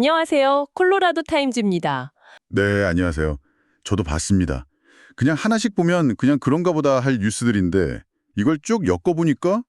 안녕하세요. 콜로라도 타임즈입니다. 네, 안녕하세요. 저도 봤습니다. 그냥 하나씩 보면 그냥 그런가 보다 할 뉴스들인데 이걸 쭉 엮어보니까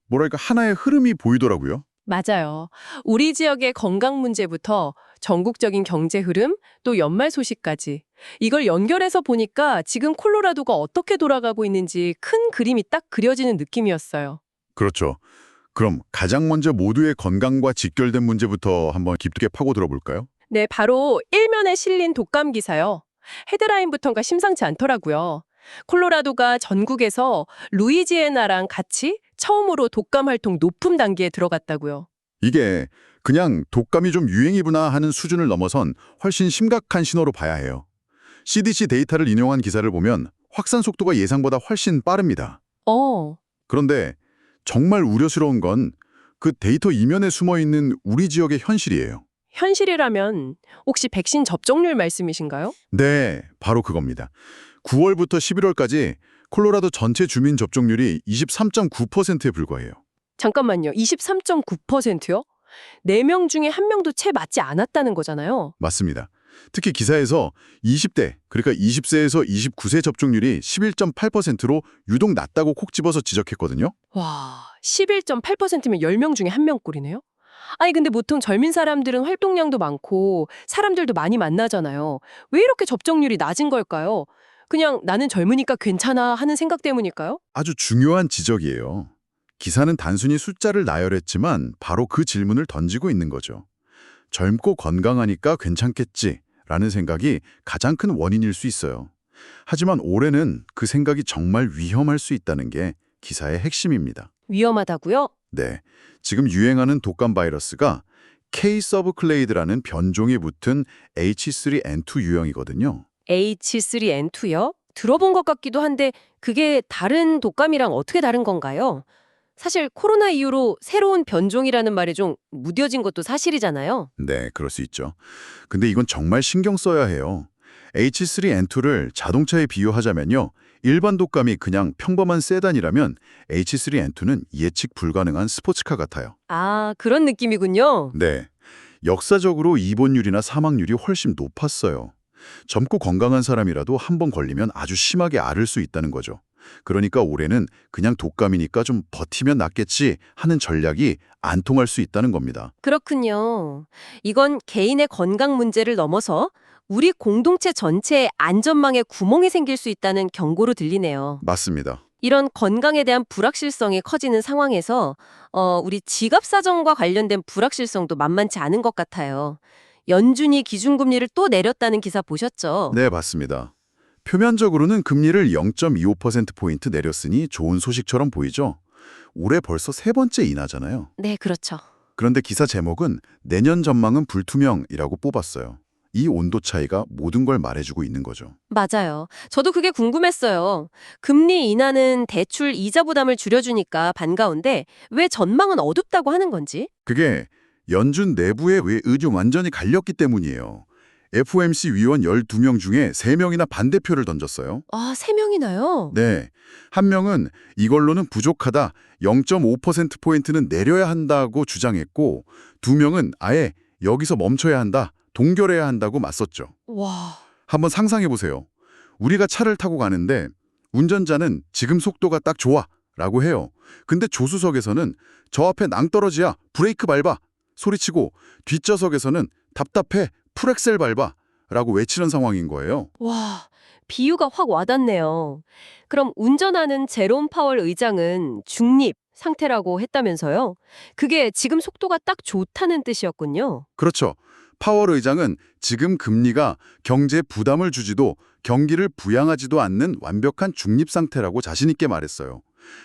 뭐랄까 하나의 흐름이 보이더라고요. 맞아요. 우리 지역의 건강 문제부터 전국적인 경제 흐름, 또 연말 소식까지. 이걸 연결해서 보니까 지금 콜로라도가 어떻게 돌아가고 있는지 큰 그림이 딱 그려지는 느낌이었어요. 그렇죠. 그럼 가장 먼저 모두의 건강과 직결된 문제부터 한번 깊게 파고들어 볼까요? 네, 바로 일면에 실린 독감 기사요. 헤드라인부터가 심상치 않더라고요. 콜로라도가 전국에서 루이지애나랑 같이 처음으로 독감 활동 높음 단계에 들어갔다고요. 이게 그냥 독감이 좀 유행이구나 하는 수준을 넘어선 훨씬 심각한 신호로 봐야 해요. CDC 데이터를 인용한 기사를 보면 확산 속도가 예상보다 훨씬 빠릅니다. 어, 그런데 정말 우려스러운 건 그 데이터 이면에 숨어 있는 우리 지역의 현실이에요. 현실이라면 혹시 백신 접종률 말씀이신가요? 네, 바로 그겁니다. 9월부터 11월까지 콜로라도 전체 주민 접종률이 23.9%에 불과해요. 잠깐만요. 23.9%요? 4명 중에 1명도 채 맞지 않았다는 거잖아요. 맞습니다. 특히 기사에서 20대, 그러니까 20세에서 29세 접종률이 11.8%로 유독 낮다고 콕 집어서 지적했거든요. 와, 11.8%면 10명 중에 1명꼴이네요? 아니 근데 보통 젊은 사람들은 활동량도 많고 사람들도 많이 만나잖아요. 왜 이렇게 접종률이 낮은 걸까요? 그냥 나는 젊으니까 괜찮아 하는 생각 때문일까요? 아주 중요한 지적이에요. 기사는 단순히 숫자를 나열했지만 바로 그 질문을 던지고 있는 거죠. 젊고 건강하니까 괜찮겠지라는 생각이 가장 큰 원인일 수 있어요. 하지만 올해는 그 생각이 정말 위험할 수 있다는 게 기사의 핵심입니다. 위험하다고요? 네, 지금 유행하는 독감 바이러스가 K 서브클레이드라는 변종이 붙은 H3N2 유형이거든요. H3N2요? 들어본 것 같기도 한데 그게 다른 독감이랑 어떻게 다른 건가요? 사실 코로나 이후로 새로운 변종이라는 말이 좀 무뎌진 것도 사실이잖아요. 네, 그럴 수 있죠. 근데 이건 정말 신경 써야 해요. H3N2를 자동차에 비유하자면요. 일반 독감이 그냥 평범한 세단이라면 H3N2는 예측 불가능한 스포츠카 같아요. 아, 그런 느낌이군요. 네, 역사적으로 입원율이나 사망률이 훨씬 높았어요. 젊고 건강한 사람이라도 한 번 걸리면 아주 심하게 앓을 수 있다는 거죠. 그러니까 올해는 그냥 독감이니까 좀 버티면 낫겠지 하는 전략이 안 통할 수 있다는 겁니다. 그렇군요. 이건 개인의 건강 문제를 넘어서 우리 공동체 전체의 안전망에 구멍이 생길 수 있다는 경고로 들리네요. 맞습니다. 이런 건강에 대한 불확실성이 커지는 상황에서 우리 지갑 사정과 관련된 불확실성도 만만치 않은 것 같아요. 연준이 기준금리를 또 내렸다는 기사 보셨죠? 네, 맞습니다. 표면적으로는 금리를 0.25%포인트 내렸으니 좋은 소식처럼 보이죠? 올해 벌써 세 번째 인하잖아요. 네, 그렇죠. 그런데 기사 제목은 내년 전망은 불투명이라고 뽑았어요. 이 온도 차이가 모든 걸 말해주고 있는 거죠. 맞아요. 저도 그게 궁금했어요. 금리 인하는 대출 이자 부담을 줄여주니까 반가운데 왜 전망은 어둡다고 하는 건지? 그게 연준 내부의 의견이 완전히 갈렸기 때문이에요. FOMC 위원 12명 중에 3명이나 반대표를 던졌어요. 아, 3명이나요? 네. 한 명은 이걸로는 부족하다, 0.5%포인트는 내려야 한다고 주장했고, 2명은 아예 여기서 멈춰야 한다, 동결해야 한다고 맞섰죠. 와, 한번 상상해 보세요. 우리가 차를 타고 가는데 운전자는 지금 속도가 딱 좋아 라고 해요. 근데 조수석에서는 저 앞에 낭떠러지야, 브레이크 밟아 소리치고, 뒷좌석에서는 답답해, 풀엑셀 밟아 라고 외치는 상황인 거예요. 와, 비유가 확 와닿네요. 그럼 운전하는 제롬 파월 의장은 중립 상태라고 했다면서요? 그게 지금 속도가 딱 좋다는 뜻이었군요. 그렇죠. 파월 의장은 지금 금리가 경제 부담을 주지도 경기를 부양하지도 않는 완벽한 중립 상태라고 자신 있게 말했어요.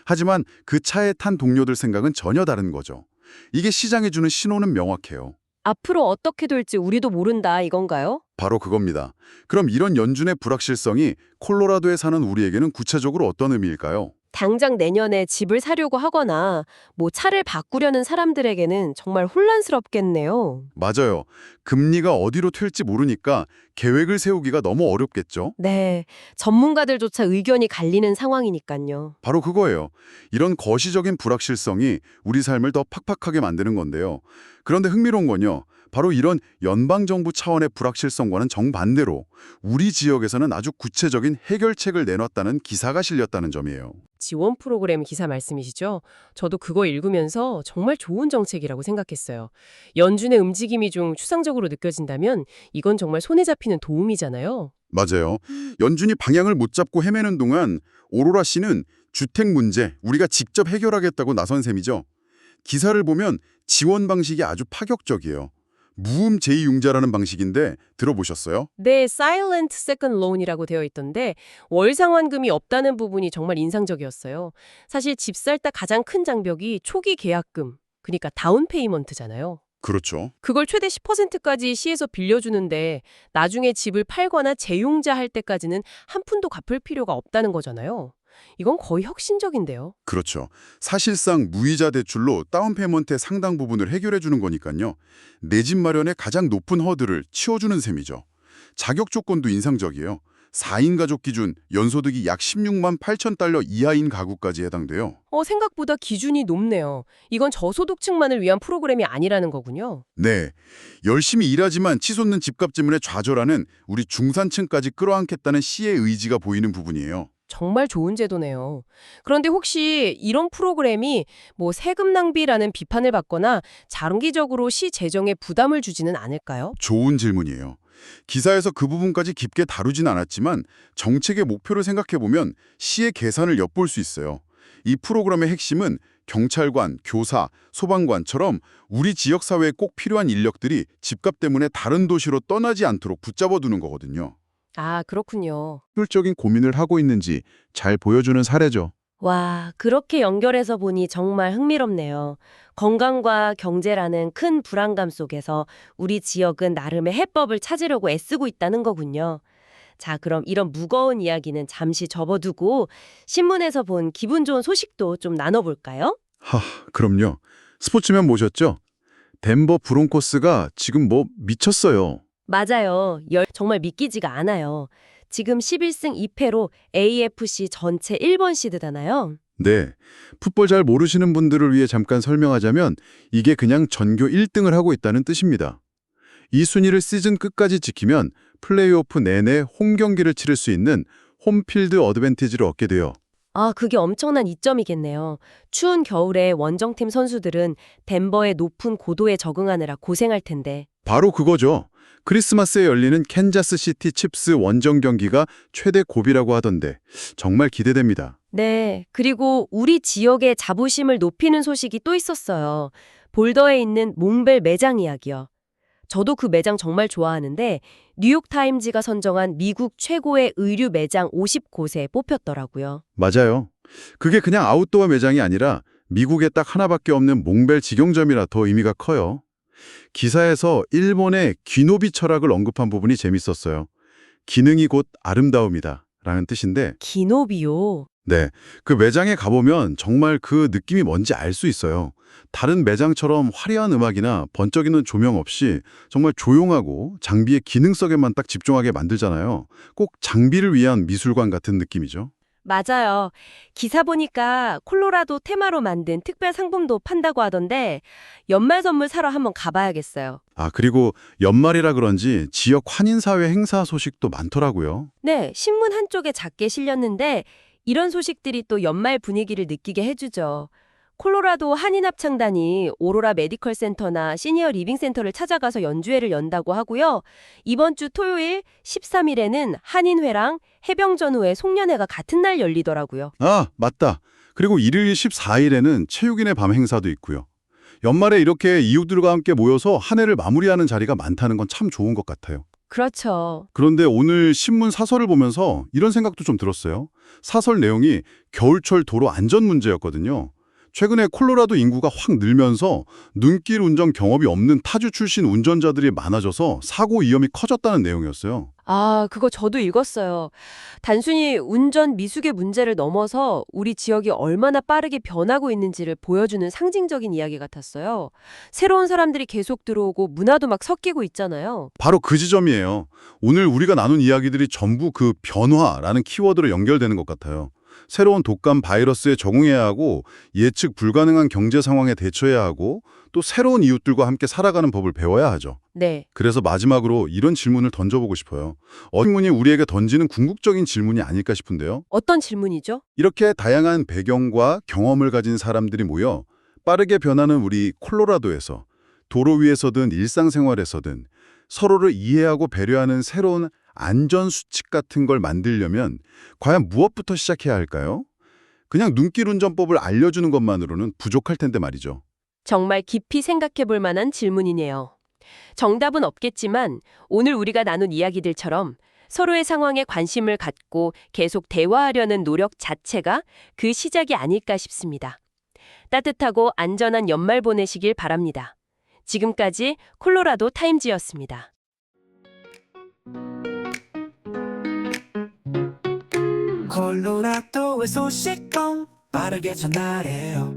하지만 그 차에 탄 동료들 생각은 전혀 다른 거죠. 이게 시장에 주는 신호는 명확해요. 앞으로 어떻게 될지 우리도 모른다 이건가요? 바로 그겁니다. 그럼 이런 연준의 불확실성이 콜로라도에 사는 우리에게는 구체적으로 어떤 의미일까요? 당장 내년에 집을 사려고 하거나 뭐 차를 바꾸려는 사람들에게는 정말 혼란스럽겠네요. 맞아요. 금리가 어디로 튈지 모르니까 계획을 세우기가 너무 어렵겠죠? 네, 전문가들조차 의견이 갈리는 상황이니까요. 바로 그거예요. 이런 거시적인 불확실성이 우리 삶을 더 팍팍하게 만드는 건데요. 그런데 흥미로운 건요. 바로 이런 연방정부 차원의 불확실성과는 정반대로 우리 지역에서는 아주 구체적인 해결책을 내놨다는 기사가 실렸다는 점이에요. 지원 프로그램 기사 말씀이시죠? 저도 그거 읽으면서 정말 좋은 정책이라고 생각했어요. 연준의 움직임이 좀 추상적으로 느껴진다면 이건 정말 손에 잡히는 도움이잖아요. 맞아요. 연준이 방향을 못 잡고 헤매는 동안 오로라 씨는 주택 문제 우리가 직접 해결하겠다고 나선 셈이죠. 기사를 보면 지원 방식이 아주 파격적이에요. 무음 제2융자라는 방식인데 들어보셨어요? 네, Silent Second Loan이라고 되어 있던데 월 상환금이 없다는 부분이 정말 인상적이었어요. 사실 집 살 때 가장 큰 장벽이 초기 계약금, 그러니까 다운 페이먼트잖아요. 그렇죠. 그걸 최대 10%까지 시에서 빌려주는데 나중에 집을 팔거나 재융자 할 때까지는 한 푼도 갚을 필요가 없다는 거잖아요. 이건 거의 혁신적인데요. 그렇죠. 사실상 무이자 대출로 다운페이먼트의 상당 부분을 해결해 주는 거니까요. 내 집 마련의 가장 높은 허들을 치워주는 셈이죠. 자격 조건도 인상적이에요. 4인 가족 기준 연소득이 약 16만 8천 달러 이하인 가구까지 해당돼요. 생각보다 기준이 높네요. 이건 저소득층만을 위한 프로그램이 아니라는 거군요. 네, 열심히 일하지만 치솟는 집값 때문에 좌절하는 우리 중산층까지 끌어안겠다는 시의 의지가 보이는 부분이에요. 정말 좋은 제도네요. 그런데 혹시 이런 프로그램이 뭐 세금 낭비라는 비판을 받거나 장기적으로 시 재정에 부담을 주지는 않을까요? 좋은 질문이에요. 기사에서 그 부분까지 깊게 다루진 않았지만 정책의 목표를 생각해보면 시의 계산을 엿볼 수 있어요. 이 프로그램의 핵심은 경찰관, 교사, 소방관처럼 우리 지역사회에 꼭 필요한 인력들이 집값 때문에 다른 도시로 떠나지 않도록 붙잡아두는 거거든요. 아, 그렇군요. 효율적인 고민을 하고 있는지 잘 보여주는 사례죠. 와, 그렇게 연결해서 보니 정말 흥미롭네요. 건강과 경제라는 큰 불안감 속에서 우리 지역은 나름의 해법을 찾으려고 애쓰고 있다는 거군요. 자, 그럼 이런 무거운 이야기는 잠시 접어두고 신문에서 본 기분 좋은 소식도 좀 나눠볼까요? 그럼요. 스포츠면 모셨죠? 덴버 브론코스가 지금 미쳤어요. 맞아요. 정말 믿기지가 않아요. 지금 11승 2패로 AFC 전체 1번 시드잖아요. 네, 풋볼 잘 모르시는 분들을 위해 잠깐 설명하자면 이게 그냥 전교 1등을 하고 있다는 뜻입니다. 이 순위를 시즌 끝까지 지키면 플레이오프 내내 홈 경기를 치를 수 있는 홈필드 어드밴티지를 얻게 돼요. 아, 그게 엄청난 이점이겠네요. 추운 겨울에 원정팀 선수들은 덴버의 높은 고도에 적응하느라 고생할 텐데. 바로 그거죠. 크리스마스에 열리는 캔자스 시티 칩스 원정 경기가 최대 고비라고 하던데 정말 기대됩니다. 네, 그리고 우리 지역의 자부심을 높이는 소식이 또 있었어요. 볼더에 있는 몽벨 매장 이야기요. 저도 그 매장 정말 좋아하는데 뉴욕타임즈가 선정한 미국 최고의 의류 매장 50곳에 뽑혔더라고요. 맞아요. 그게 그냥 아웃도어 매장이 아니라 미국에 딱 하나밖에 없는 몽벨 직영점이라 더 의미가 커요. 기사에서 일본의 귀노비 철학을 언급한 부분이 재밌었어요. 기능이 곧 아름다움이다 라는 뜻인데 기노비요. 네, 그 매장에 가보면 정말 그 느낌이 뭔지 알 수 있어요. 다른 매장처럼 화려한 음악이나 번쩍이는 조명 없이 정말 조용하고 장비의 기능성에만 딱 집중하게 만들잖아요. 꼭 장비를 위한 미술관 같은 느낌이죠. 맞아요. 기사 보니까 콜로라도 테마로 만든 특별 상품도 판다고 하던데 연말 선물 사러 한번 가봐야겠어요. 그리고 연말이라 그런지 지역 환인사회 행사 소식도 많더라고요. 네, 신문 한쪽에 작게 실렸는데 이런 소식들이 또 연말 분위기를 느끼게 해주죠. 콜로라도 한인합창단이 오로라 메디컬 센터나 시니어 리빙 센터를 찾아가서 연주회를 연다고 하고요. 이번 주 토요일 13일에는 한인회랑 해병전후회 송년회가 같은 날 열리더라고요. 맞다. 그리고 일요일 14일에는 체육인의 밤 행사도 있고요. 연말에 이렇게 이웃들과 함께 모여서 한 해를 마무리하는 자리가 많다는 건 참 좋은 것 같아요. 그렇죠. 그런데 오늘 신문 사설을 보면서 이런 생각도 좀 들었어요. 사설 내용이 겨울철 도로 안전 문제였거든요. 최근에 콜로라도 인구가 확 늘면서 눈길 운전 경험이 없는 타주 출신 운전자들이 많아져서 사고 위험이 커졌다는 내용이었어요. 아, 그거 저도 읽었어요. 단순히 운전 미숙의 문제를 넘어서 우리 지역이 얼마나 빠르게 변하고 있는지를 보여주는 상징적인 이야기 같았어요. 새로운 사람들이 계속 들어오고 문화도 막 섞이고 있잖아요. 바로 그 지점이에요. 오늘 우리가 나눈 이야기들이 전부 그 변화라는 키워드로 연결되는 것 같아요. 새로운 독감 바이러스에 적응해야 하고 예측 불가능한 경제 상황에 대처해야 하고 또 새로운 이웃들과 함께 살아가는 법을 배워야 하죠. 네. 그래서 마지막으로 이런 질문을 던져보고 싶어요. 질문이 우리에게 던지는 궁극적인 질문이 아닐까 싶은데요. 어떤 질문이죠? 이렇게 다양한 배경과 경험을 가진 사람들이 모여 빠르게 변하는 우리 콜로라도에서 도로 위에서든 일상생활에서든 서로를 이해하고 배려하는 새로운 안전수칙 같은 걸 만들려면 과연 무엇부터 시작해야 할까요? 그냥 눈길 운전법을 알려주는 것만으로는 부족할 텐데 말이죠. 정말 깊이 생각해 볼 만한 질문이네요. 정답은 없겠지만 오늘 우리가 나눈 이야기들처럼 서로의 상황에 관심을 갖고 계속 대화하려는 노력 자체가 그 시작이 아닐까 싶습니다. 따뜻하고 안전한 연말 보내시길 바랍니다. 지금까지 콜로라도 타임즈였습니다. 콜로라도의 소식통 빠르게 전달해요.